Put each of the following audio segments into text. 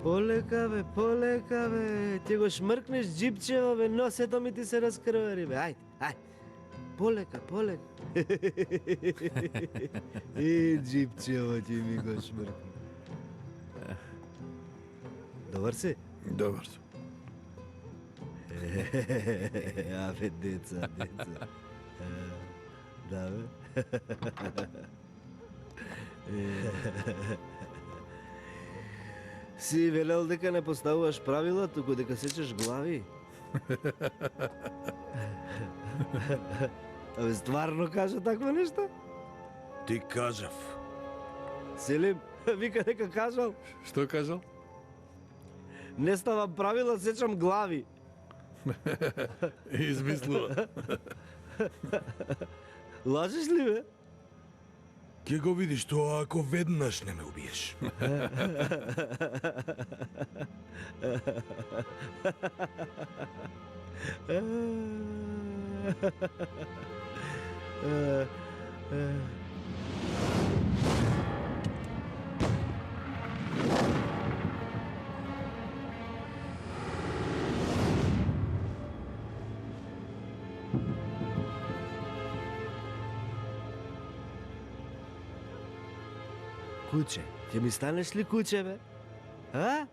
Полека, бе. Ти го шмркнеш джипчево, бе, носето ми ти се раскрвари, бе. Ајде. Полека. Джипчево ти ми го шмркни. Добар си? Добар сум. Абе, деца. Да, бе. Си велел дека не поставуваш правила, туку дека сечеш глави? Абе, стварно кажа такво нешто? Ти кажав. Селим, вика дека кажал, Што кажал? не ставам правила, сечам глави. Измислува. Лажеш ли, бе? Ке го видиш тоа ако веднаш не ме убиеш. Куче, ќе ми станеш ли куче, бе? А?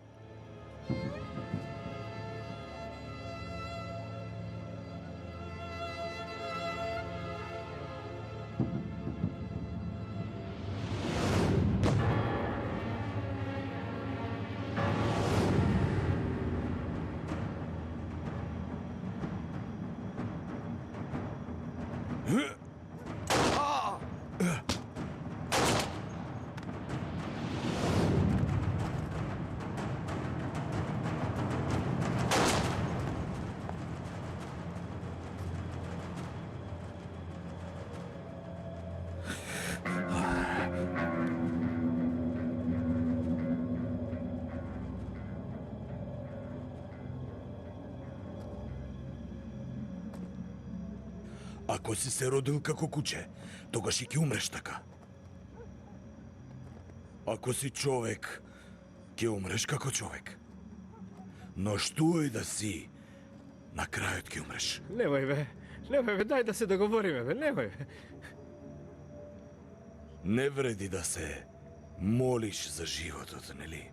Ако си се родил како куче, тогаш и ќе умреш така. Ако си човек, ќе умреш како човек. Но што и да си, на крајот ќе умреш. Немој, бе, дај да се договориме, бе, немој, бе. Не вреди да се молиш за животот, нели?